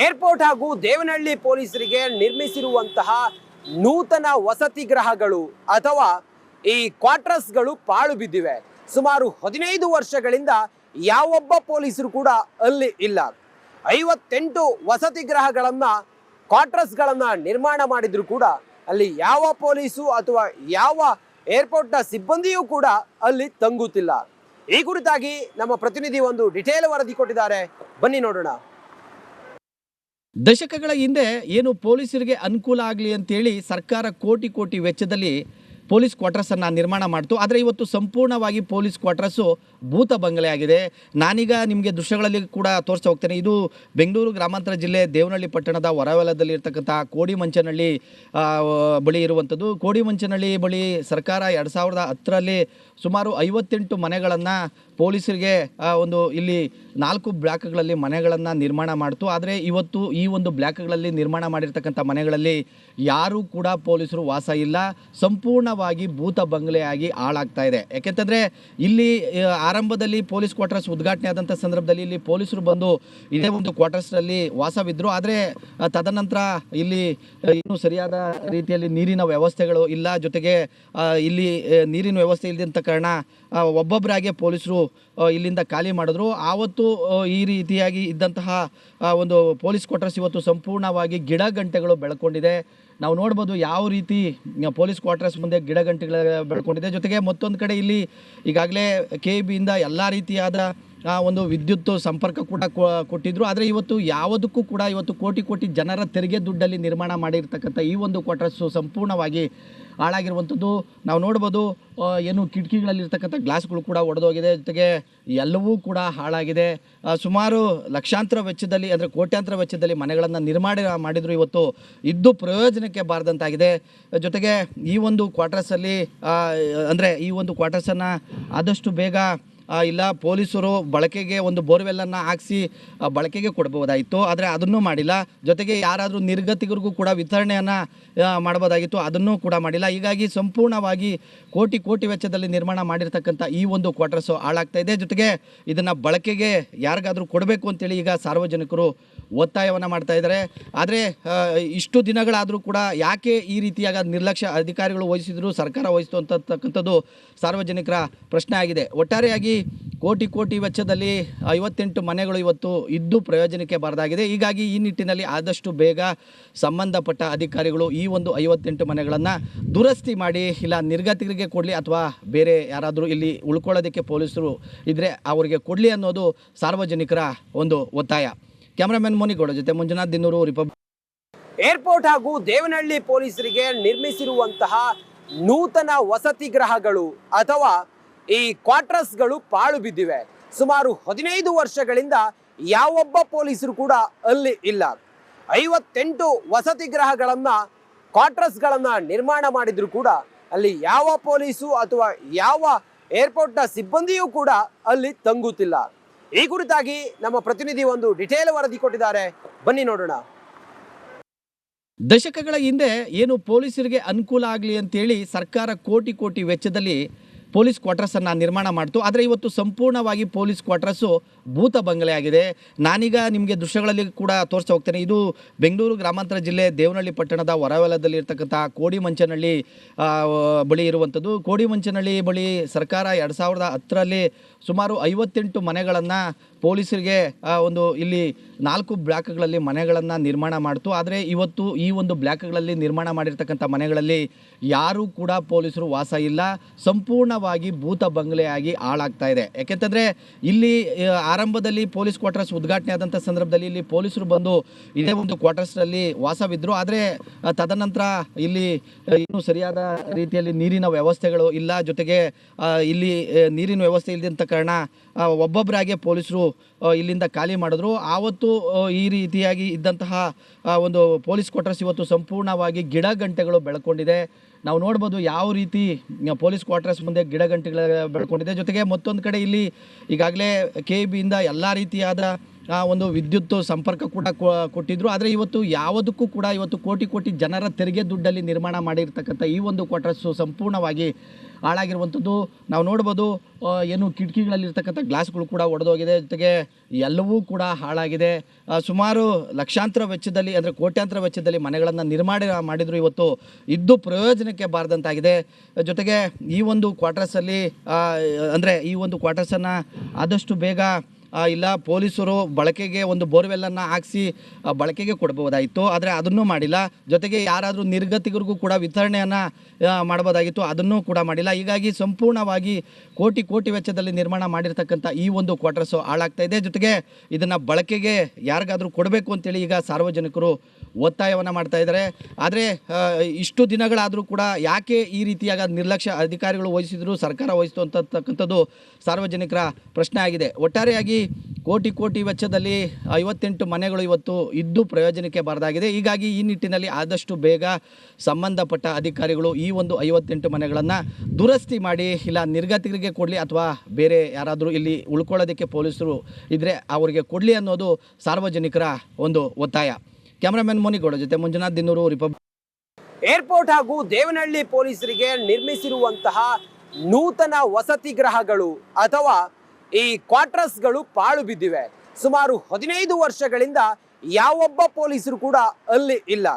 Airport ಹಾಗೂ ದೇವನಹಳ್ಳಿ ಪೊಲೀಸರಿಗೆ ನಿರ್ಮಿಸಿರುವಂತಹ ನೂತನ ವಸತಿ ಗೃಹಗಳು ಅಥವಾ ಈ ಕ್ವಾರ್ಟರ್ಸ್ಗಳು ಪಾಳು ಬಿದ್ದಿವೆ. ಸುಮಾರು 15 ವರ್ಷಗಳಿಂದ ಯಾವೊಬ್ಬ ಪೊಲೀಸರು ಕೂಡ ಅಲ್ಲಿ ಇಲ್ಲ. 58 ವಸತಿ ಗೃಹಗಳನ್ನ ಕ್ವಾರ್ಟರ್ಸ್ಗಳನ್ನ ನಿರ್ಮಾಣ ಮಾಡಿದ್ರು ಕೂಡ ಅಲ್ಲಿ ಯಾವ ಪೊಲೀಸು ಅಥವಾ ಯಾವ ಏರ್ಪೋರ್ಟ್ನ ಸಿಬ್ಬಂದಿಯೂ ಕೂಡ ಅಲ್ಲಿ ತಂಗುತ್ತಿಲ್ಲ. ಈ ಕುರಿತಾಗಿ ನಮ್ಮ ಪ್ರತಿನಿಧಿ ಒಂದು ಡಿಟೇಲ್ ವರದಿ ಕೊಟ್ಟಿದ್ದಾರೆ, ಬನ್ನಿ ನೋಡೋಣ. ದಶಕಗಳ ಹಿಂದೆ ಏನು ಪೊಲೀಸರಿಗೆ ಅನುಕೂಲ ಆಗಲಿ ಅಂತೇಳಿ ಸರ್ಕಾರ ಕೋಟಿ ವೆಚ್ಚದಲ್ಲಿ ಪೊಲೀಸ್ ಕ್ವಾರ್ಟರ್ಸನ್ನು ನಿರ್ಮಾಣ ಮಾಡ್ತು. ಆದರೆ ಇವತ್ತು ಸಂಪೂರ್ಣವಾಗಿ ಪೊಲೀಸ್ ಕ್ವಾರ್ಟರ್ಸು ಭೂತ ಬಂಗಲೆ ಆಗಿದೆ. ನಾನೀಗ ನಿಮಗೆ ದೃಶ್ಯಗಳಲ್ಲಿ ಕೂಡ ತೋರಿಸ್ತಾ ಹೋಗ್ತೇನೆ. ಇದು ಬೆಂಗಳೂರು ಗ್ರಾಮಾಂತರ ಜಿಲ್ಲೆ ದೇವನಹಳ್ಳಿ ಪಟ್ಟಣದ ಹೊರವಲಯದಲ್ಲಿ ಇರ್ತಕ್ಕಂಥ ಕೋಡಿಮಂಚನಹಳ್ಳಿ ಬಳಿ ಇರುವಂಥದ್ದು. ಕೋಡಿಮಂಚನಹಳ್ಳಿ ಬಳಿ ಸರ್ಕಾರ 2010ರಲ್ಲಿ ಸುಮಾರು 58 ಮನೆಗಳನ್ನು ಪೊಲೀಸರಿಗೆ ಇಲ್ಲಿ 4 ಬ್ಲಾಕ್ಗಳಲ್ಲಿ ಮನೆಗಳನ್ನು ನಿರ್ಮಾಣ ಮಾಡ್ತು. ಆದರೆ ಇವತ್ತು ಈ ಒಂದು ಬ್ಲಾಕ್ಗಳಲ್ಲಿ ನಿರ್ಮಾಣ ಮಾಡಿರ್ತಕ್ಕಂಥ ಮನೆಗಳಲ್ಲಿ ಯಾರೂ ಕೂಡ ಪೊಲೀಸರು ವಾಸ ಇಲ್ಲ. ಸಂಪೂರ್ಣವಾಗಿ ಭೂತ ಬಂಗಲೆಯಾಗಿ ಹಾಳಾಗ್ತಾ ಇದೆ. ಯಾಕೆಂತಂದರೆ ಇಲ್ಲಿ ಆರಂಭದಲ್ಲಿ ಪೊಲೀಸ್ ಕ್ವಾರ್ಟರ್ಸ್ ಉದ್ಘಾಟನೆ ಆದಂಥ ಸಂದರ್ಭದಲ್ಲಿ ಇಲ್ಲಿ ಪೊಲೀಸರು ಬಂದು ಇದೇ ಒಂದು ಕ್ವಾರ್ಟರ್ಸ್ನಲ್ಲಿ ವಾಸವಿದ್ದರು. ಆದರೆ ತದನಂತರ ಇಲ್ಲಿ ಇನ್ನೂ ಸರಿಯಾದ ರೀತಿಯಲ್ಲಿ ನೀರಿನ ವ್ಯವಸ್ಥೆಗಳು ಇಲ್ಲ. ಜೊತೆಗೆ ಇಲ್ಲಿ ನೀರಿನ ವ್ಯವಸ್ಥೆ ಇಲ್ಲದಂಥ ಕಾರಣ ಒಬ್ಬೊಬ್ಬರಾಗೆ ಪೊಲೀಸರು ಇಲ್ಲಿಂದ ಖಾಲಿ ಮಾಡಿದ್ರು. ಆವತ್ತು ಈ ರೀತಿಯಾಗಿ ಇದ್ದಂತಹ ಒಂದು ಪೊಲೀಸ್ ಕ್ವಾರ್ಟರ್ಸ್ ಇವತ್ತು ಸಂಪೂರ್ಣವಾಗಿ ಗಿಡ ಗಂಟೆಗಳು ಬೆಳ್ಕೊಂಡಿದೆ. ನಾವು ನೋಡ್ಬೋದು ಯಾವ ರೀತಿ ಪೊಲೀಸ್ ಕ್ವಾರ್ಟರ್ಸ್ ಮುಂದೆ ಗಿಡ ಗಂಟೆಗಳು ಬೆಳ್ಕೊಂಡಿದೆ. ಜೊತೆಗೆ ಮತ್ತೊಂದು ಕಡೆ ಇಲ್ಲಿ ಈಗಾಗಲೇ KEBಯಿಂದ ಎಲ್ಲ ರೀತಿಯಾದ ಒಂದು ವಿದ್ಯುತ್ ಸಂಪರ್ಕ ಕೂಡ ಕೊಟ್ಟಿದ್ರು. ಆದರೆ ಇವತ್ತು ಯಾವುದಕ್ಕೂ ಕೂಡ ಇವತ್ತು ಕೋಟಿ ಜನರ ತೆರಿಗೆ ದುಡ್ಡಲ್ಲಿ ನಿರ್ಮಾಣ ಮಾಡಿರ್ತಕ್ಕಂಥ ಈ ಒಂದು ಕ್ವಾರ್ಟರ್ಸು ಸಂಪೂರ್ಣವಾಗಿ ಹಾಳಾಗಿರುವಂಥದ್ದು ನಾವು ನೋಡ್ಬೋದು. ಏನು ಕಿಟಕಿಗಳಲ್ಲಿರ್ತಕ್ಕಂಥ ಗ್ಲಾಸ್ಗಳು ಕೂಡ ಒಡೆದೋಗಿದೆ. ಜೊತೆಗೆ ಎಲ್ಲವೂ ಕೂಡ ಹಾಳಾಗಿದೆ. ಸುಮಾರು ಲಕ್ಷಾಂತರ ವೆಚ್ಚದಲ್ಲಿ ಅಂದರೆ ಕೋಟ್ಯಾಂತರ ವೆಚ್ಚದಲ್ಲಿ ಮನೆಗಳನ್ನು ನಿರ್ಮಾಣ ಮಾಡಿದ್ರು. ಇವತ್ತು ಇದ್ದು ಪ್ರಯೋಜನಕ್ಕೆ ಬಾರದಂತಾಗಿದೆ. ಜೊತೆಗೆ ಈ ಒಂದು ಕ್ವಾರ್ಟರ್ಸಲ್ಲಿ ಅಂದರೆ ಈ ಒಂದು ಕ್ವಾರ್ಟರ್ಸನ್ನು ಆದಷ್ಟು ಬೇಗ ಇಲ್ಲ ಪೊಲೀಸರು ಬಳಕೆಗೆ ಒಂದು ಬೋರ್ವೆಲ್ಲನ್ನು ಹಾಕಿಸಿ ಬಳಕೆಗೆ ಕೊಡ್ಬೋದಾಯಿತು. ಆದರೆ ಅದನ್ನೂ ಮಾಡಿಲ್ಲ. ಜೊತೆಗೆ ಯಾರಾದರೂ ನಿರ್ಗತಿಕರಿಗೂ ಕೂಡ ವಿತರಣೆಯನ್ನು ಮಾಡ್ಬೋದಾಗಿತ್ತು, ಅದನ್ನೂ ಕೂಡ ಮಾಡಿಲ್ಲ. ಹೀಗಾಗಿ ಸಂಪೂರ್ಣವಾಗಿ ಕೋಟಿ ವೆಚ್ಚದಲ್ಲಿ ನಿರ್ಮಾಣ ಮಾಡಿರ್ತಕ್ಕಂಥ ಈ ಒಂದು ಕ್ವಾರ್ಟರ್ಸು ಹಾಳಾಗ್ತಾ ಇದೆ. ಜೊತೆಗೆ ಇದನ್ನು ಬಳಕೆಗೆ ಯಾರಿಗಾದರೂ ಕೊಡಬೇಕು ಅಂತೇಳಿ ಈಗ ಸಾರ್ವಜನಿಕರು ಒತ್ತಾಯವನ್ನು ಮಾಡ್ತಾ ಇದ್ದಾರೆ. ಆದರೆ ಇಷ್ಟು ದಿನಗಳಾದರೂ ಕೂಡ ಯಾಕೆ ಈ ರೀತಿಯಾದ ನಿರ್ಲಕ್ಷ್ಯ ಅಧಿಕಾರಿಗಳು ವಹಿಸಿದ್ರು, ಸರ್ಕಾರ ವಹಿಸಿತು ಅಂತಕ್ಕಂಥದ್ದು ಸಾರ್ವಜನಿಕರ ಪ್ರಶ್ನೆ ಆಗಿದೆ. ಒಟ್ಟಾರೆಯಾಗಿ ಕೋಟಿ ವೆಚ್ಚದಲ್ಲಿ 58 ಮನೆಗಳು ಇವತ್ತು ಇದ್ದು ಪ್ರಯೋಜನಕ್ಕೆ ಬಾರದಾಗಿದೆ. ಹೀಗಾಗಿ ಈ ನಿಟ್ಟಿನಲ್ಲಿ ಆದಷ್ಟು ಬೇಗ ಸಂಬಂಧಪಟ್ಟ ಅಧಿಕಾರಿಗಳು ಈ ಒಂದು 58 ಮನೆಗಳನ್ನು ದುರಸ್ತಿ ಮಾಡಿ ಇಲ್ಲ ನಿರ್ಗತಿಕರಿಗೆ ಕೊಡಲಿ ಅಥವಾ ಬೇರೆ ಯಾರಾದರೂ ಇಲ್ಲಿ ಉಳ್ಕೊಳ್ಳೋದಕ್ಕೆ ಪೊಲೀಸರು ಇದ್ದರೆ ಅವರಿಗೆ ಕೊಡಲಿ ಅನ್ನೋದು ಸಾರ್ವಜನಿಕರ ಒಂದು ಒತ್ತಾಯ. ಕ್ಯಾಮರಾಮನ್ ಮೋನಿಗೌಡ ಜೊತೆ ಮಂಜುನಾಥ್ ದಿನ್ನೂರು, ರಿಪಬ್ಲಿಕ್. ಏರ್ಪೋರ್ಟ್ ಹಾಗೂ ದೇವನಹಳ್ಳಿ ಪೊಲೀಸರಿಗೆ ನಿರ್ಮಿಸಿರುವಂತಹ ನೂತನ ವಸತಿ ಗೃಹಗಳು ಅಥವಾ ಈ ಕ್ವಾರ್ಟರ್ಸ್ಗಳು ಪಾಳು ಬಿದ್ದಿವೆ. ಸುಮಾರು 15 ವರ್ಷಗಳಿಂದ ಯಾವೊಬ್ಬ ಪೊಲೀಸರು ಕೂಡ ಅಲ್ಲಿ ಇಲ್ಲ. 58 ವಸತಿ ಗೃಹಗಳನ್ನ ಕ್ವಾರ್ಟರ್ಸ್ಗಳನ್ನ ನಿರ್ಮಾಣ ಮಾಡಿದ್ರು ಕೂಡ ಅಲ್ಲಿ ಯಾವ ಪೊಲೀಸು ಅಥವಾ ಯಾವ ಏರ್ಪೋರ್ಟ್ನ ಸಿಬ್ಬಂದಿಯೂ ಕೂಡ ಅಲ್ಲಿ ತಂಗುತ್ತಿಲ್ಲ. ಈ ಕುರಿತಾಗಿ ನಮ್ಮ ಪ್ರತಿನಿಧಿ ಒಂದು ಡಿಟೇಲ್ ವರದಿ ಕೊಟ್ಟಿದ್ದಾರೆ, ಬನ್ನಿ ನೋಡೋಣ. ದಶಕಗಳ ಹಿಂದೆ ಏನು ಪೊಲೀಸರಿಗೆ ಅನುಕೂಲ ಆಗಲಿ ಅಂತೇಳಿ ಸರ್ಕಾರ ಕೋಟಿ ವೆಚ್ಚದಲ್ಲಿ ಪೊಲೀಸ್ ಕ್ವಾರ್ಟರ್ಸನ್ನು ನಿರ್ಮಾಣ ಮಾಡ್ತು. ಆದರೆ ಇವತ್ತು ಸಂಪೂರ್ಣವಾಗಿ ಪೊಲೀಸ್ ಕ್ವಾರ್ಟರ್ಸು ಭೂತ ಬಂಗಲೆ ಆಗಿದೆ. ನಾನೀಗ ನಿಮಗೆ ದೃಶ್ಯಗಳಲ್ಲಿ ಕೂಡ ತೋರಿಸ್ತಾ ಹೋಗ್ತೇನೆ. ಇದು ಬೆಂಗಳೂರು ಗ್ರಾಮಾಂತರ ಜಿಲ್ಲೆ ದೇವನಹಳ್ಳಿ ಪಟ್ಟಣದ ಹೊರವಲಯದಲ್ಲಿ ಇರ್ತಕ್ಕಂಥ ಕೋಡಿಮಂಚನಹಳ್ಳಿ ಬಳಿ ಇರುವಂಥದ್ದು. ಕೋಡಿಮಂಚನಹಳ್ಳಿ ಬಳಿ ಸರ್ಕಾರ 2010ರಲ್ಲಿ ಸುಮಾರು 58 ಮನೆಗಳನ್ನು ಪೊಲೀಸರಿಗೆ ಇಲ್ಲಿ 4 ಬ್ಲಾಕ್ಗಳಲ್ಲಿ ಮನೆಗಳನ್ನು ನಿರ್ಮಾಣ ಮಾಡ್ತು. ಆದರೆ ಇವತ್ತು ಈ ಒಂದು ಬ್ಲಾಕ್ಗಳಲ್ಲಿ ನಿರ್ಮಾಣ ಮಾಡಿರ್ತಕ್ಕಂಥ ಮನೆಗಳಲ್ಲಿ ಯಾರೂ ಕೂಡ ಪೊಲೀಸರು ವಾಸ ಇಲ್ಲ. ಸಂಪೂರ್ಣವಾಗಿ ಭೂತ ಬಂಗಲೆಯಾಗಿ ಹಾಳಾಗ್ತಾ ಇದೆ. ಯಾಕೆಂತಂದರೆ ಇಲ್ಲಿ ಆರಂಭದಲ್ಲಿ ಪೊಲೀಸ್ ಕ್ವಾರ್ಟರ್ಸ್ ಉದ್ಘಾಟನೆ ಆದಂಥ ಸಂದರ್ಭದಲ್ಲಿ ಇಲ್ಲಿ ಪೊಲೀಸರು ಬಂದು ಇದೇ ಒಂದು ಕ್ವಾರ್ಟರ್ಸ್ನಲ್ಲಿ ವಾಸವಿದ್ದರು. ಆದರೆ ತದನಂತರ ಇಲ್ಲಿ ಇನ್ನೂ ಸರಿಯಾದ ರೀತಿಯಲ್ಲಿ ನೀರಿನ ವ್ಯವಸ್ಥೆಗಳು ಇಲ್ಲ. ಜೊತೆಗೆ ಇಲ್ಲಿ ನೀರಿನ ವ್ಯವಸ್ಥೆ ಇಲ್ಲದಂಥ ಕಾರಣ ಒಬ್ಬೊಬ್ಬರಾಗೆ ಪೊಲೀಸರು ಇಲ್ಲಿಂದ ಖಾಲಿ ಮಾಡಿದ್ರು. ಆವತ್ತು ಈ ರೀತಿಯಾಗಿ ಇದ್ದಂತಹ ಒಂದು ಪೊಲೀಸ್ ಕ್ವಾರ್ಟರ್ಸ್ ಇವತ್ತು ಸಂಪೂರ್ಣವಾಗಿ ಗಿಡ ಗಂಟೆಗಳು ಬೆಳ್ಕೊಂಡಿದೆ. ನಾವು ನೋಡ್ಬೋದು ಯಾವ ರೀತಿ ಪೊಲೀಸ್ ಕ್ವಾರ್ಟರ್ಸ್ ಮುಂದೆ ಗಿಡ ಗಂಟೆಗಳು ಬೆಳ್ಕೊಂಡಿದೆ. ಜೊತೆಗೆ ಮತ್ತೊಂದು ಕಡೆ ಇಲ್ಲಿ ಈಗಾಗಲೇ KEBಯಿಂದ ಎಲ್ಲ ರೀತಿಯಾದ ಒಂದು ವಿದ್ಯುತ್ ಸಂಪರ್ಕ ಕೂಡ ಕೊಟ್ಟಿದ್ರು. ಆದರೆ ಇವತ್ತು ಯಾವುದಕ್ಕೂ ಕೂಡ ಇವತ್ತು ಕೋಟಿ ಜನರ ತೆರಿಗೆ ದುಡ್ಡಲ್ಲಿ ನಿರ್ಮಾಣ ಮಾಡಿರ್ತಕ್ಕಂಥ ಈ ಒಂದು ಕ್ವಾರ್ಟರ್ಸು ಸಂಪೂರ್ಣವಾಗಿ ಹಾಳಾಗಿರುವಂಥದ್ದು ನಾವು ನೋಡ್ಬೋದು. ಏನು ಕಿಟಕಿಗಳಲ್ಲಿರ್ತಕ್ಕಂಥ ಗ್ಲಾಸ್ಗಳು ಕೂಡ ಒಡೆದೋಗಿದೆ, ಜೊತೆಗೆ ಎಲ್ಲವೂ ಕೂಡ ಹಾಳಾಗಿದೆ. ಸುಮಾರು ಲಕ್ಷಾಂತರ ವೆಚ್ಚದಲ್ಲಿ ಅಂದರೆ ಕೋಟ್ಯಾಂತರ ವೆಚ್ಚದಲ್ಲಿ ಮನೆಗಳನ್ನು ನಿರ್ಮಾಣ ಮಾಡಿದ್ರು, ಇವತ್ತು ಇದ್ದು ಪ್ರಯೋಜನಕ್ಕೆ ಬಾರದಂತಾಗಿದೆ. ಜೊತೆಗೆ ಈ ಒಂದು ಕ್ವಾರ್ಟರ್ಸಲ್ಲಿ ಅಂದರೆ ಈ ಒಂದು ಕ್ವಾರ್ಟರ್ಸನ್ನು ಆದಷ್ಟು ಬೇಗ ಇಲ್ಲ ಪೊಲೀಸರು ಬಳಕೆಗೆ ಒಂದು ಬೋರ್ವೆಲ್ಲನ್ನು ಹಾಕಿಸಿ ಬಳಕೆಗೆ ಕೊಡ್ಬೋದಾಯಿತು, ಆದರೆ ಅದನ್ನೂ ಮಾಡಿಲ್ಲ. ಜೊತೆಗೆ ಯಾರಾದರೂ ನಿರ್ಗತಿಕರಿಗೂ ಕೂಡ ವಿತರಣೆಯನ್ನು ಮಾಡ್ಬೋದಾಗಿತ್ತು, ಅದನ್ನೂ ಕೂಡ ಮಾಡಿಲ್ಲ. ಹೀಗಾಗಿ ಸಂಪೂರ್ಣವಾಗಿ ಕೋಟಿ ಕೋಟಿ ವೆಚ್ಚದಲ್ಲಿ ನಿರ್ಮಾಣ ಮಾಡಿರ್ತಕ್ಕಂಥ ಈ ಒಂದು ಕ್ವಾರ್ಟರ್ಸು ಹಾಳಾಗ್ತಾ ಇದೆ. ಜೊತೆಗೆ ಇದನ್ನು ಬಳಕೆಗೆ ಯಾರಿಗಾದರೂ ಕೊಡಬೇಕು ಅಂತೇಳಿ ಈಗ ಸಾರ್ವಜನಿಕರು ಒತ್ತಾಯವನ್ನು ಮಾಡ್ತಾ ಇದ್ದಾರೆ. ಆದರೆ ಇಷ್ಟು ದಿನಗಳಾದರೂ ಕೂಡ ಯಾಕೆ ಈ ರೀತಿಯಾದ ನಿರ್ಲಕ್ಷ್ಯ ಅಧಿಕಾರಿಗಳು ವಹಿಸಿದ್ರು, ಸರ್ಕಾರ ವಹಿಸಿತು ಅಂತಕ್ಕಂಥದ್ದು ಸಾರ್ವಜನಿಕರ ಪ್ರಶ್ನೆ ಆಗಿದೆ. ಒಟ್ಟಾರೆಯಾಗಿ ಕೋಟಿ ಕೋಟಿ ವೆಚ್ಚದಲ್ಲಿ 58 ಮನೆಗಳು ಇವತ್ತು ಇದ್ದು ಪ್ರಯೋಜನಕ್ಕೆ ಬಾರದಾಗಿದೆ. ಹೀಗಾಗಿ ಈ ನಿಟ್ಟಿನಲ್ಲಿ ಆದಷ್ಟು ಬೇಗ ಸಂಬಂಧಪಟ್ಟ ಅಧಿಕಾರಿಗಳು ಈ ಒಂದು 58 ಮನೆಗಳನ್ನು ದುರಸ್ತಿ ಮಾಡಿ ಇಲ್ಲ ನಿರ್ಗತಿಕರಿಗೆ ಕೊಡಲಿ, ಅಥವಾ ಬೇರೆ ಯಾರಾದರೂ ಇಲ್ಲಿ ಉಳ್ಕೊಳ್ಳೋದಕ್ಕೆ ಪೊಲೀಸರು ಇದ್ದರೆ ಅವರಿಗೆ ಕೊಡಲಿ ಅನ್ನೋದು ಸಾರ್ವಜನಿಕರ ಒಂದು ಒತ್ತಾಯ. ಕ್ಯಾಮ್ರಾಮನ್ ಮೋನಿಗೌಡ ಜೊತೆ ಮಂಜುನಾಥ್ ದಿನ್ನೂರು, ರಿಪಬ್ಲಿಕ್. ಏರ್ಪೋರ್ಟ್ ಹಾಗೂ ದೇವನಹಳ್ಳಿ ಪೊಲೀಸರಿಗೆ ನಿರ್ಮಿಸಿರುವಂತಹ ನೂತನ ವಸತಿ ಗೃಹಗಳು ಅಥವಾ ಈ ಕ್ವಾರ್ಟರ್ಸ್ಗಳು ಪಾಳು ಬಿದ್ದಿವೆ. ಸುಮಾರು 15 ವರ್ಷಗಳಿಂದ ಯಾವೊಬ್ಬ ಪೊಲೀಸರು ಕೂಡ ಅಲ್ಲಿ ಇಲ್ಲ.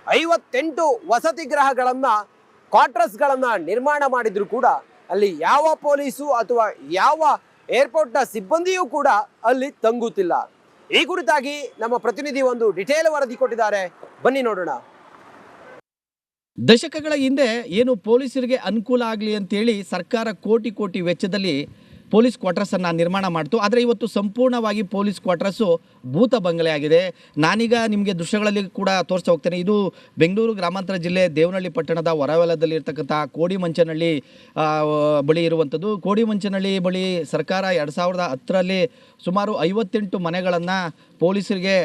58 ವಸತಿ ಗೃಹಗಳನ್ನ ಕ್ವಾರ್ಟರ್ಸ್ಗಳನ್ನ ನಿರ್ಮಾಣ ಮಾಡಿದ್ರು ಕೂಡ ಅಲ್ಲಿ ಯಾವ ಪೊಲೀಸು ಅಥವಾ ಯಾವ ಏರ್ಪೋರ್ಟ್ನ ಸಿಬ್ಬಂದಿಯೂ ಕೂಡ ಅಲ್ಲಿ ತಂಗುತ್ತಿಲ್ಲ. ಈ ಕುರಿತಾಗಿ ನಮ್ಮ ಪ್ರತಿನಿಧಿ ಒಂದು ಡಿಟೇಲ್ ವರದಿ ಕೊಟ್ಟಿದ್ದಾರೆ, ಬನ್ನಿ ನೋಡೋಣ. ದಶಕಗಳ ಹಿಂದೆ ಏನು ಪೊಲೀಸರಿಗೆ ಅನುಕೂಲ ಆಗಲಿ ಅಂತೇಳಿ ಸರ್ಕಾರ ಕೋಟಿ ಕೋಟಿ ವೆಚ್ಚದಲ್ಲಿ ಪೊಲೀಸ್ ಕ್ವಾರ್ಟರ್ಸನ್ನು ನಿರ್ಮಾಣ ಮಾಡ್ತು, ಆದರೆ ಇವತ್ತು ಸಂಪೂರ್ಣವಾಗಿ ಪೊಲೀಸ್ ಕ್ವಾರ್ಟರ್ಸು ಭೂತ ಬಂಗಲೆ ಆಗಿದೆ. ನಾನೀಗ ನಿಮಗೆ ದೃಶ್ಯಗಳಲ್ಲಿ ಕೂಡ ತೋರಿಸ್ತಾ ಹೋಗ್ತೇನೆ. ಇದು ಬೆಂಗಳೂರು ಗ್ರಾಮಾಂತರ ಜಿಲ್ಲೆ ದೇವನಹಳ್ಳಿ ಪಟ್ಟಣದ ಹೊರವಲಯದಲ್ಲಿ ಇರ್ತಕ್ಕಂಥ ಕೋಡಿಮಂಚನಹಳ್ಳಿ ಬಳಿ ಇರುವಂಥದ್ದು. ಕೋಡಿಮಂಚನಹಳ್ಳಿ ಬಳಿ ಸರ್ಕಾರ 2010ರಲ್ಲಿ ಸುಮಾರು 58 ಮನೆಗಳನ್ನು ಪೊಲೀಸರಿಗೆ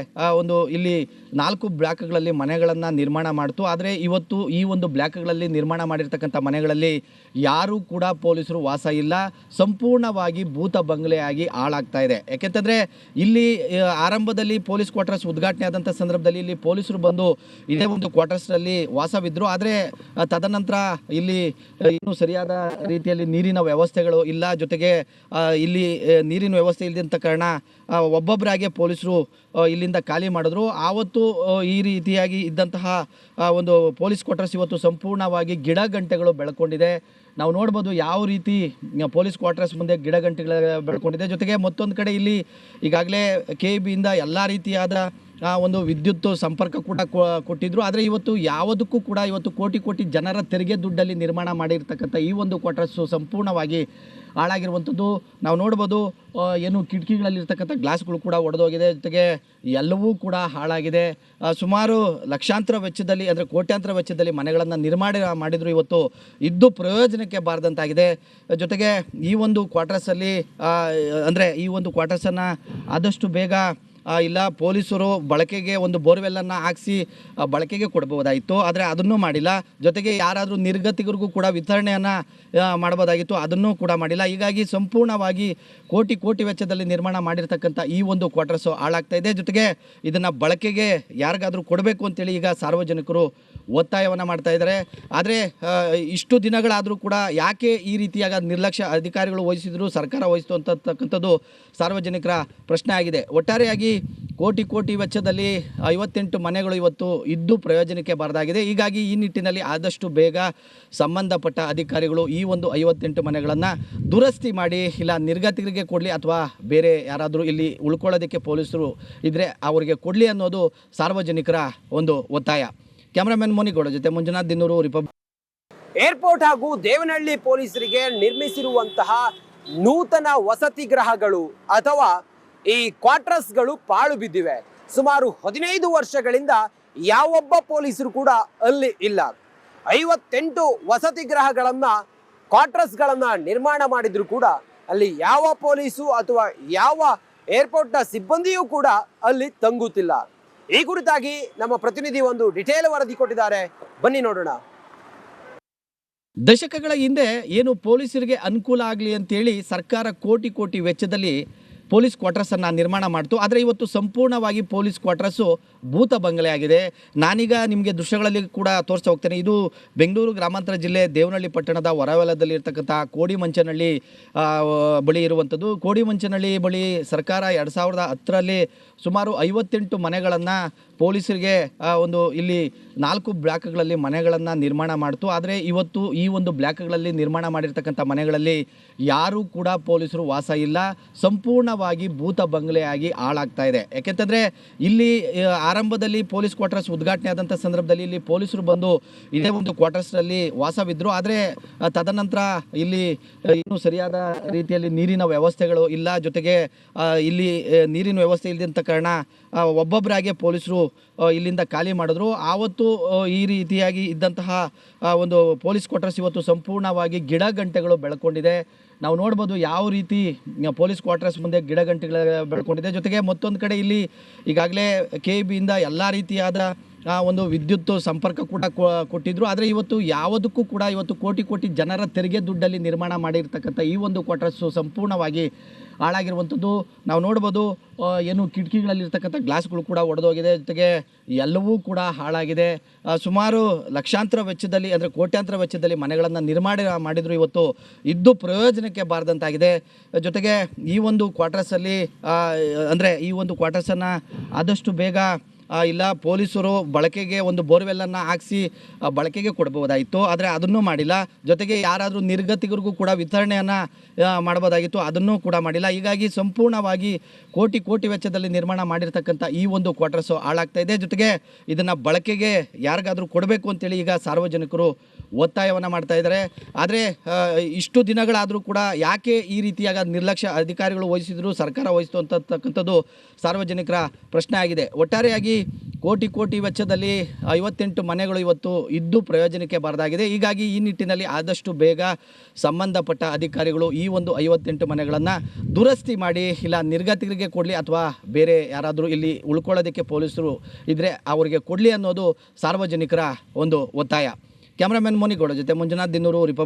ಒಂದು ಇಲ್ಲಿ 4 ಬ್ಲಾಕ್ಗಳಲ್ಲಿ ಮನೆಗಳನ್ನು ನಿರ್ಮಾಣ ಮಾಡ್ತು. ಆದರೆ ಇವತ್ತು ಈ ಒಂದು ಬ್ಲಾಕ್ಗಳಲ್ಲಿ ನಿರ್ಮಾಣ ಮಾಡಿರ್ತಕ್ಕಂಥ ಮನೆಗಳಲ್ಲಿ ಯಾರೂ ಕೂಡ ಪೊಲೀಸರು ವಾಸ ಇಲ್ಲ, ಸಂಪೂರ್ಣವಾಗಿ ಭೂತ ಬಂಗಲೆಯಾಗಿ ಹಾಳಾಗ್ತಾ ಇದೆ. ಯಾಕೆಂತಂದರೆ ಇಲ್ಲಿ ಆರಂಭದಲ್ಲಿ ಪೊಲೀಸ್ ಕ್ವಾರ್ಟರ್ಸ್ ಉದ್ಘಾಟನೆ ಆದಂಥ ಸಂದರ್ಭದಲ್ಲಿ ಇಲ್ಲಿ ಪೊಲೀಸರು ಬಂದು ಇದೇ ಒಂದು ಕ್ವಾರ್ಟರ್ಸ್ನಲ್ಲಿ ವಾಸವಿದ್ದರು. ಆದರೆ ತದನಂತರ ಇಲ್ಲಿ ಇನ್ನೂ ಸರಿಯಾದ ರೀತಿಯಲ್ಲಿ ನೀರಿನ ವ್ಯವಸ್ಥೆಗಳು ಇಲ್ಲ, ಜೊತೆಗೆ ಇಲ್ಲಿ ನೀರಿನ ವ್ಯವಸ್ಥೆ ಇಲ್ಲದಂಥ ಕಾರಣ ಒಬ್ಬೊಬ್ಬರಾಗೆ ಪೊಲೀಸರು ಇಲ್ಲಿಂದ ಖಾಲಿ ಮಾಡಿದ್ರು. ಆವತ್ತು ಈ ರೀತಿಯಾಗಿ ಇದ್ದಂತಹ ಒಂದು ಪೊಲೀಸ್ ಕ್ವಾರ್ಟರ್ಸ್ ಇವತ್ತು ಸಂಪೂರ್ಣವಾಗಿ ಗಿಡ ಗಂಟೆಗಳು ಬೆಳ್ಕೊಂಡಿದೆ. ನಾವು ನೋಡ್ಬೋದು ಯಾವ ರೀತಿ ಪೊಲೀಸ್ ಕ್ವಾರ್ಟರ್ಸ್ ಮುಂದೆ ಗಿಡ ಗಂಟೆಗಳು ಬೆಳ್ಕೊಂಡಿದೆ. ಜೊತೆಗೆ ಮತ್ತೊಂದು ಕಡೆ ಇಲ್ಲಿ ಈಗಾಗಲೇ KEBಯಿಂದ ಎಲ್ಲ ರೀತಿಯಾದ ಒಂದು ವಿದ್ಯುತ್ ಸಂಪರ್ಕ ಕೂಡ ಕೊಟ್ಟಿದ್ರು. ಆದರೆ ಇವತ್ತು ಯಾವುದಕ್ಕೂ ಕೂಡ ಇವತ್ತು ಕೋಟಿ ಕೋಟಿ ಜನರ ತೆರಿಗೆ ದುಡ್ಡಲ್ಲಿ ನಿರ್ಮಾಣ ಮಾಡಿರ್ತಕ್ಕಂಥ ಈ ಒಂದು ಕ್ವಾರ್ಟರ್ಸು ಸಂಪೂರ್ಣವಾಗಿ ಹಾಳಾಗಿರುವಂಥದ್ದು ನಾವು ನೋಡ್ಬೋದು. ಏನು ಕಿಟಕಿಗಳಲ್ಲಿರ್ತಕ್ಕಂಥ ಗ್ಲಾಸ್ಗಳು ಕೂಡ ಒಡೆದೋಗಿದೆ, ಜೊತೆಗೆ ಎಲ್ಲವೂ ಕೂಡ ಹಾಳಾಗಿದೆ. ಸುಮಾರು ಲಕ್ಷಾಂತರ ವೆಚ್ಚದಲ್ಲಿ ಅಂದರೆ ಕೋಟ್ಯಾಂತರ ವೆಚ್ಚದಲ್ಲಿ ಮನೆಗಳನ್ನು ನಿರ್ಮಾಣ ಮಾಡಿದ್ರು, ಇವತ್ತು ಇದ್ದು ಪ್ರಯೋಜನಕ್ಕೆ ಬಾರದಂತಾಗಿದೆ. ಜೊತೆಗೆ ಈ ಒಂದು ಕ್ವಾರ್ಟರ್ಸಲ್ಲಿ ಅಂದರೆ ಈ ಒಂದು ಕ್ವಾರ್ಟರ್ಸನ್ನು ಆದಷ್ಟು ಬೇಗ ಇಲ್ಲ ಪೊಲೀಸರು ಬಳಕೆಗೆ ಒಂದು ಬೋರ್ವೆಲ್ಲನ್ನು ಹಾಕಿಸಿ ಬಳಕೆಗೆ ಕೊಡ್ಬೋದಾಯಿತು, ಆದರೆ ಅದನ್ನೂ ಮಾಡಿಲ್ಲ. ಜೊತೆಗೆ ಯಾರಾದರೂ ನಿರ್ಗತಿಕರಿಗೂ ಕೂಡ ವಿತರಣೆಯನ್ನು ಮಾಡ್ಬೋದಾಗಿತ್ತು, ಅದನ್ನೂ ಕೂಡ ಮಾಡಿಲ್ಲ. ಹೀಗಾಗಿ ಸಂಪೂರ್ಣವಾಗಿ ಕೋಟಿ ಕೋಟಿ ವೆಚ್ಚದಲ್ಲಿ ನಿರ್ಮಾಣ ಮಾಡಿರ್ತಕ್ಕಂಥ ಈ ಒಂದು ಕ್ವಾರ್ಟರ್ಸು ಹಾಳಾಗ್ತಾ ಇದೆ. ಜೊತೆಗೆ ಇದನ್ನು ಬಳಕೆಗೆ ಯಾರಿಗಾದರೂ ಕೊಡಬೇಕು ಅಂತೇಳಿ ಈಗ ಸಾರ್ವಜನಿಕರು ಒತ್ತಾಯವನ್ನು ಮಾಡ್ತಾ ಇದ್ದಾರೆ. ಆದರೆ ಇಷ್ಟು ದಿನಗಳಾದರೂ ಕೂಡ ಯಾಕೆ ಈ ರೀತಿಯಾದ ನಿರ್ಲಕ್ಷ್ಯ ಅಧಿಕಾರಿಗಳು ವಹಿಸಿದ್ರು, ಸರ್ಕಾರ ವಹಿಸಿತು ಅಂತಕ್ಕಂಥದ್ದು ಸಾರ್ವಜನಿಕರ ಪ್ರಶ್ನೆ ಆಗಿದೆ. ಒಟ್ಟಾರೆಯಾಗಿ ಕೋಟಿ ಕೋಟಿ ವೆಚ್ಚದಲ್ಲಿ 58 ಮನೆಗಳು ಇವತ್ತು ಇದ್ದು ಪ್ರಯೋಜನಕ್ಕೆ ಬಾರದಾಗಿದೆ. ಹೀಗಾಗಿ ಈ ನಿಟ್ಟಿನಲ್ಲಿ ಆದಷ್ಟು ಬೇಗ ಸಂಬಂಧಪಟ್ಟ ಅಧಿಕಾರಿಗಳು ಈ ಒಂದು 58 ಮನೆಗಳನ್ನು ದುರಸ್ತಿ ಮಾಡಿ ಇಲ್ಲ ನಿರ್ಗತಿಕರಿಗೆ ಕೊಡಲಿ, ಅಥವಾ ಬೇರೆ ಯಾರಾದರೂ ಇಲ್ಲಿ ಉಳ್ಕೊಳ್ಳೋದಕ್ಕೆ ಪೊಲೀಸರು ಇದ್ದರೆ ಅವರಿಗೆ ಕೊಡಲಿ ಅನ್ನೋದು ಸಾರ್ವಜನಿಕರ ಒಂದು ಒತ್ತಾಯ. ಕ್ಯಾಮ್ರಾಮನ್ ಮೋನಿಗೌಡ ಜೊತೆ ಮಂಜುನಾಥ್ ದಿನ್ನೂರು, ರಿಪಬ್ಲಿಕ್. ಏರ್ಪೋರ್ಟ್ ಹಾಗೂ ದೇವನಹಳ್ಳಿ ಪೊಲೀಸರಿಗೆ ನಿರ್ಮಿಸಿರುವಂತಹ ನೂತನ ವಸತಿ ಗೃಹಗಳು ಅಥವಾ ಈ ಕ್ವಾರ್ಟರ್ಸ್ಗಳು ಪಾಳು ಬಿದ್ದಿವೆ. ಸುಮಾರು 15 ವರ್ಷಗಳಿಂದ ಯಾವೊಬ್ಬ ಪೊಲೀಸರು ಕೂಡ ಅಲ್ಲಿ ಇಲ್ಲ. 58 ವಸತಿ ಗೃಹಗಳನ್ನ ಕ್ವಾರ್ಟರ್ಸ್ಗಳನ್ನ ನಿರ್ಮಾಣ ಮಾಡಿದ್ರು ಕೂಡ ಅಲ್ಲಿ ಯಾವ ಪೊಲೀಸು ಅಥವಾ ಯಾವ ಏರ್ಪೋರ್ಟ್ನ ಸಿಬ್ಬಂದಿಯೂ ಕೂಡ ಅಲ್ಲಿ ತಂಗುತ್ತಿಲ್ಲ. ಈ ಕುರಿತಾಗಿ ನಮ್ಮ ಪ್ರತಿನಿಧಿ ಒಂದು ಡಿಟೇಲ್ ವರದಿ ಕೊಟ್ಟಿದ್ದಾರೆ, ಬನ್ನಿ ನೋಡೋಣ. ದಶಕಗಳ ಹಿಂದೆ ಏನು ಪೊಲೀಸರಿಗೆ ಅನುಕೂಲ ಆಗಲಿ ಅಂತೇಳಿ ಸರ್ಕಾರ ಕೋಟಿ ಕೋಟಿ ವೆಚ್ಚದಲ್ಲಿ ಪೊಲೀಸ್ ಕ್ವಾರ್ಟರ್ಸನ್ನು ನಿರ್ಮಾಣ ಮಾಡ್ತು. ಆದರೆ ಇವತ್ತು ಸಂಪೂರ್ಣವಾಗಿ ಪೊಲೀಸ್ ಕ್ವಾರ್ಟರ್ಸು ಭೂತ ಬಂಗಲೆ ಆಗಿದೆ. ನಾನೀಗ ನಿಮಗೆ ದೃಶ್ಯಗಳಲ್ಲಿ ಕೂಡ ತೋರಿಸ್ತಾ ಹೋಗ್ತೇನೆ. ಇದು ಬೆಂಗಳೂರು ಗ್ರಾಮಾಂತರ ಜಿಲ್ಲೆ ದೇವನಹಳ್ಳಿ ಪಟ್ಟಣದ ಹೊರವಲಯದಲ್ಲಿ ಇರ್ತಕ್ಕಂಥ ಕೋಡಿಮಂಚನಹಳ್ಳಿ ಬಳಿ ಇರುವಂಥದ್ದು. ಕೋಡಿಮಂಚನಹಳ್ಳಿ ಬಳಿ ಸರ್ಕಾರ 2010ರಲ್ಲಿ ಸುಮಾರು 58 ಮನೆಗಳನ್ನು ಪೊಲೀಸರಿಗೆ ಇಲ್ಲಿ 4 ಬ್ಲಾಕ್ಗಳಲ್ಲಿ ಮನೆಗಳನ್ನು ನಿರ್ಮಾಣ ಮಾಡ್ತು. ಆದರೆ ಇವತ್ತು ಈ ಒಂದು ಬ್ಲಾಕ್ಗಳಲ್ಲಿ ನಿರ್ಮಾಣ ಮಾಡಿರ್ತಕ್ಕಂಥ ಮನೆಗಳಲ್ಲಿ ಯಾರೂ ಕೂಡ ಪೊಲೀಸರು ವಾಸ ಇಲ್ಲ. ಸಂಪೂರ್ಣವಾಗಿ ಭೂತ ಬಂಗಲೆಯಾಗಿ ಹಾಳಾಗ್ತಾ ಇದೆ. ಯಾಕೆಂತಂದರೆ ಇಲ್ಲಿ ಆರಂಭದಲ್ಲಿ ಪೊಲೀಸ್ ಕ್ವಾರ್ಟರ್ಸ್ ಉದ್ಘಾಟನೆ ಆದಂಥ ಸಂದರ್ಭದಲ್ಲಿ ಇಲ್ಲಿ ಪೊಲೀಸರು ಬಂದು ಇದೇ ಒಂದು ಕ್ವಾರ್ಟರ್ಸ್ನಲ್ಲಿ ವಾಸವಿದ್ದರು. ಆದರೆ ತದನಂತರ ಇಲ್ಲಿ ಇನ್ನೂ ಸರಿಯಾದ ರೀತಿಯಲ್ಲಿ ನೀರಿನ ವ್ಯವಸ್ಥೆಗಳು ಇಲ್ಲ. ಜೊತೆಗೆ ಇಲ್ಲಿ ನೀರಿನ ವ್ಯವಸ್ಥೆ ಇಲ್ಲದಂಥ ಕಾರಣ ಒಬ್ಬೊಬ್ಬರಾಗೆ ಪೊಲೀಸರು ಇಲ್ಲಿಂದ ಖಾಲಿ ಮಾಡಿದ್ರು. ಆವತ್ತು ಈ ರೀತಿಯಾಗಿ ಇದ್ದಂತಹ ಒಂದು ಪೊಲೀಸ್ ಕ್ವಾರ್ಟರ್ಸ್ ಇವತ್ತು ಸಂಪೂರ್ಣವಾಗಿ ಗಿಡ ಗಂಟೆಗಳು ಬೆಳ್ಕೊಂಡಿದೆ. ನಾವು ನೋಡ್ಬೋದು ಯಾವ ರೀತಿ ಪೊಲೀಸ್ ಕ್ವಾರ್ಟರ್ಸ್ ಮುಂದೆ ಗಿಡ ಗಂಟೆಗಳು ಬೆಳ್ಕೊಂಡಿದೆ. ಜೊತೆಗೆ ಮತ್ತೊಂದು ಕಡೆ ಇಲ್ಲಿ ಈಗಾಗಲೇ KEBಯಿಂದ ಎಲ್ಲ ರೀತಿಯಾದ ಒಂದು ವಿದ್ಯುತ್ ಸಂಪರ್ಕ ಕೂಡ ಕೊಟ್ಟಿದ್ರು. ಆದರೆ ಇವತ್ತು ಯಾವುದಕ್ಕೂ ಕೂಡ ಇವತ್ತು ಕೋಟಿ ಜನರ ತೆರಿಗೆ ದುಡ್ಡಲ್ಲಿ ನಿರ್ಮಾಣ ಮಾಡಿರ್ತಕ್ಕಂಥ ಈ ಒಂದು ಕ್ವಾರ್ಟರ್ಸು ಸಂಪೂರ್ಣವಾಗಿ ಹಾಳಾಗಿರುವಂಥದ್ದು ನಾವು ನೋಡ್ಬೋದು. ಏನು ಕಿಟಕಿಗಳಲ್ಲಿರ್ತಕ್ಕಂಥ ಗ್ಲಾಸ್ಗಳು ಕೂಡ ಒಡೆದೋಗಿದೆ. ಜೊತೆಗೆ ಎಲ್ಲವೂ ಕೂಡ ಹಾಳಾಗಿದೆ. ಸುಮಾರು ಲಕ್ಷಾಂತರ ವೆಚ್ಚದಲ್ಲಿ ಅಂದರೆ ಕೋಟ್ಯಾಂತರ ವೆಚ್ಚದಲ್ಲಿ ಮನೆಗಳನ್ನು ನಿರ್ಮಾಣ ಮಾಡಿದ್ರು. ಇವತ್ತು ಇದ್ದು ಪ್ರಯೋಜನಕ್ಕೆ ಬಾರದಂತಾಗಿದೆ. ಜೊತೆಗೆ ಈ ಒಂದು ಕ್ವಾರ್ಟರ್ಸಲ್ಲಿ ಅಂದರೆ ಈ ಒಂದು ಕ್ವಾರ್ಟರ್ಸನ್ನು ಆದಷ್ಟು ಬೇಗ ಇಲ್ಲ ಪೊಲೀಸರು ಬಳಕೆಗೆ ಒಂದು ಬೋರ್ವೆಲ್ಲನ್ನು ಹಾಕಿಸಿ ಬಳಕೆಗೆ ಕೊಡ್ಬೋದಾಯಿತು. ಆದರೆ ಅದನ್ನೂ ಮಾಡಿಲ್ಲ. ಜೊತೆಗೆ ಯಾರಾದರೂ ನಿರ್ಗತಿಕರಿಗೂ ಕೂಡ ವಿತರಣೆಯನ್ನು ಮಾಡ್ಬೋದಾಗಿತ್ತು, ಅದನ್ನೂ ಕೂಡ ಮಾಡಿಲ್ಲ. ಹೀಗಾಗಿ ಸಂಪೂರ್ಣವಾಗಿ ಕೋಟಿ ವೆಚ್ಚದಲ್ಲಿ ನಿರ್ಮಾಣ ಮಾಡಿರ್ತಕ್ಕಂಥ ಈ ಒಂದು ಕ್ವಾರ್ಟರ್ಸು ಹಾಳಾಗ್ತಾ ಇದೆ. ಜೊತೆಗೆ ಇದನ್ನು ಬಳಕೆಗೆ ಯಾರಿಗಾದರೂ ಕೊಡಬೇಕು ಅಂತೇಳಿ ಈಗ ಸಾರ್ವಜನಿಕರು ಒತ್ತಾಯವನ್ನು ಮಾಡ್ತಾ ಇದ್ದಾರೆ. ಆದರೆ ಇಷ್ಟು ದಿನಗಳಾದರೂ ಕೂಡ ಯಾಕೆ ಈ ರೀತಿಯಾದ ನಿರ್ಲಕ್ಷ್ಯ ಅಧಿಕಾರಿಗಳು ವಹಿಸಿದ್ರು, ಸರ್ಕಾರ ವಹಿಸಿತು ಅಂತಕ್ಕಂಥದ್ದು ಸಾರ್ವಜನಿಕರ ಪ್ರಶ್ನೆ ಆಗಿದೆ. ಒಟ್ಟಾರೆಯಾಗಿ ಕೋಟಿ ವೆಚ್ಚದಲ್ಲಿ 58 ಮನೆಗಳು ಇವತ್ತು ಇದ್ದು ಪ್ರಯೋಜನಕ್ಕೆ ಬಾರದಾಗಿದೆ. ಹೀಗಾಗಿ ಈ ನಿಟ್ಟಿನಲ್ಲಿ ಆದಷ್ಟು ಬೇಗ ಸಂಬಂಧಪಟ್ಟ ಅಧಿಕಾರಿಗಳು ಈ ಒಂದು 58 ಮನೆಗಳನ್ನು ದುರಸ್ತಿ ಮಾಡಿ ಇಲ್ಲ ನಿರ್ಗತಿಕರಿಗೆ ಕೊಡಲಿ ಅಥವಾ ಬೇರೆ ಯಾರಾದರೂ ಇಲ್ಲಿ ಉಳ್ಕೊಳ್ಳೋದಕ್ಕೆ ಪೊಲೀಸರು ಇದ್ದರೆ ಅವರಿಗೆ ಕೊಡಲಿ ಅನ್ನೋದು ಸಾರ್ವಜನಿಕರ ಒಂದು ಒತ್ತಾಯ. ಕ್ಯಾಮ್ರಾಮನ್ ಮೋನಿಗೌಡ ಜೊತೆ ಮಂಜುನಾಥ್ ದಿನ್ನೂರು, ರಿಪಬ್ಲಿಕ್.